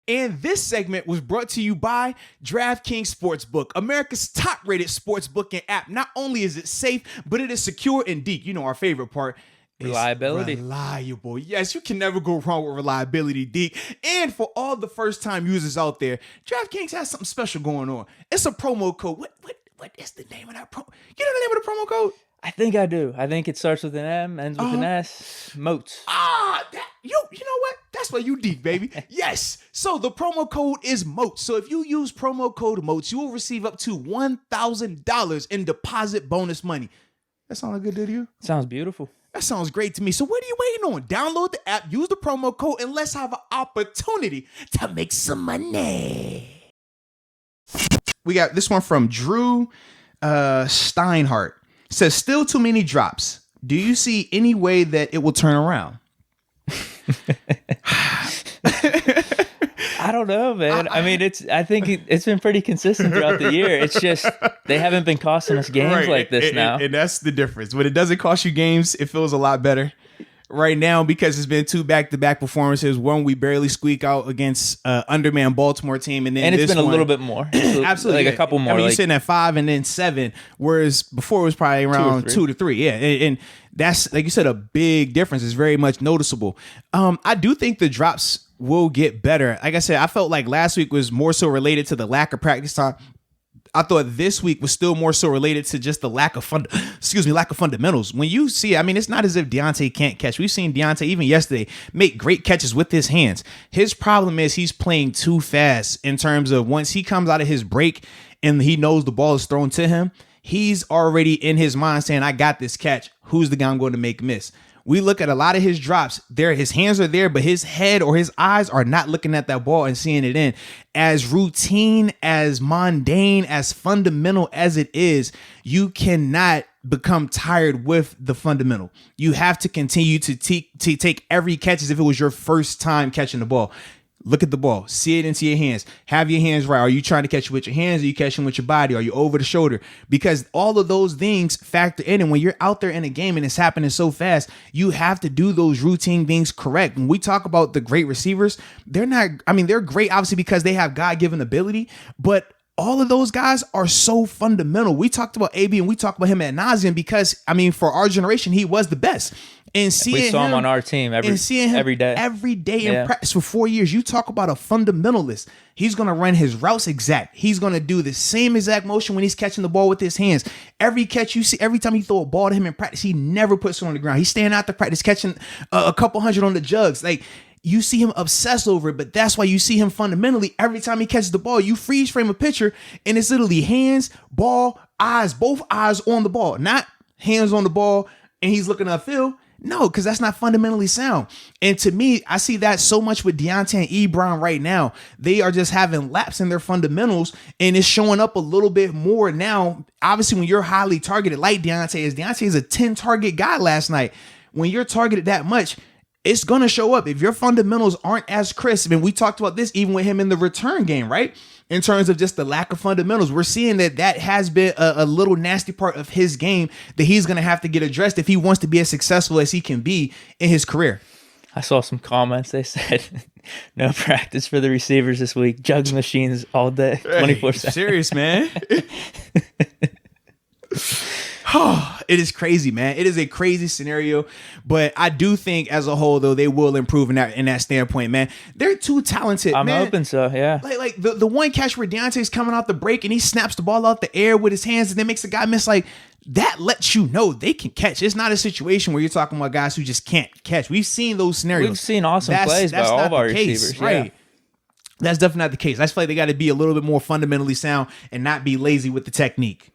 And this segment was brought to you by DraftKings Sportsbook, America's top-rated sportsbooking app. Not only is it safe, but it is secure and Deke. You know our favorite part. Reliability. Reliable. Yes, you can never go wrong with reliability, Deke. And for all the first-time users out there, DraftKings has something special going on. It's a promo code. What is the name of that promo? You know the name of the promo code? I think I do. I think it starts with an M, ends with an S. Moats. You know what? That's why you Deke, baby. Yes. So the promo code is Moats. So if you use promo code Moats, you will receive up to $1,000 in deposit bonus money. That sound good to you? Sounds beautiful. That sounds great to me. So what are you waiting on? Download the app, use the promo code, and let's have an opportunity to make some money. We got this one from Drew Steinhardt. It says, still too many drops. Do you see any way that it will turn around? I don't know, man. I mean, I think it's been pretty consistent throughout the year. It's just they haven't been costing us games like this now. And that's the difference. When it doesn't cost you games, it feels a lot better right now because it's been 2 back-to-back performances. One, we barely squeak out against underman Baltimore team. And then it's been a little bit more. Absolutely. Like a couple more. I mean, you're sitting at 5 and then 7, whereas before it was probably around 2 to 3. Yeah. And that's, like you said, a big difference. It's very much noticeable. I do think the drops will get better. Like I said, I felt like last week was more so related to the lack of practice time. I thought this week was still more so related to just the lack of fundamentals. When you see, I mean, it's not as if Deontay can't catch. We've seen Deontay even yesterday make great catches with his hands. His problem is he's playing too fast in terms of once he comes out of his break and he knows the ball is thrown to him, he's already in his mind saying, I got this catch. Who's the guy I'm going to make miss? We look at a lot of his drops there. His hands are there, but his head or his eyes are not looking at that ball and seeing it in. As routine, as mundane, as fundamental as it is, you cannot become tired with the fundamental. You have to continue to take every catch as if it was your first time catching the ball. Look at the ball. See it into your hands. Have your hands right. Are you trying to catch it with your hands? Are you catching with your body? Are you over the shoulder? Because all of those things factor in. And when you're out there in a game and it's happening so fast, you have to do those routine things correct. When we talk about the great receivers, they're great obviously because they have God-given ability, but all of those guys are so fundamental. We talked about AB and we talked about him ad nauseum because, I mean, for our generation, he was the best. And seeing we saw him on our team every day in practice for 4 years. You talk about a fundamentalist. He's going to run his routes exact. He's going to do the same exact motion when he's catching the ball with his hands. Every catch you see, every time you throw a ball to him in practice, he never puts it on the ground. He's staying out the practice, catching a couple hundred on the jugs. Like, you see him obsess over it, but that's why you see him fundamentally every time he catches the ball. You freeze frame a picture, and it's literally hands, ball, eyes, both eyes on the ball, not hands on the ball, and he's looking upfield. No, because that's not fundamentally sound. And to me, I see that so much with Deontay and Ebron right now. They are just having laps in their fundamentals, and it's showing up a little bit more now. Obviously, when you're highly targeted, like Deontay is a 10-target guy last night. When you're targeted that much, it's going to show up. If your fundamentals aren't as crisp, and we talked about this even with him in the return game, right? In terms of just the lack of fundamentals, we're seeing that has been a little nasty part of his game that he's going to have to get addressed if he wants to be as successful as he can be in his career. I saw some comments. They said, no practice for the receivers this week. Jugs machines all day, 24/7. Serious, man. It is crazy, man. It is a crazy scenario, but I do think as a whole, though, they will improve in that standpoint, man. They're too talented, I'm man. hoping so, yeah. Like the one catch where Deontay's coming out the break and he snaps the ball out the air with his hands and then makes the guy miss, like, that lets you know they can catch. It's not a situation where you're talking about guys who just can't catch. We've seen those scenarios. We've seen awesome plays by all of our receivers, right? Yeah. That's definitely not the case. I feel like they got to be a little bit more fundamentally sound and not be lazy with the technique.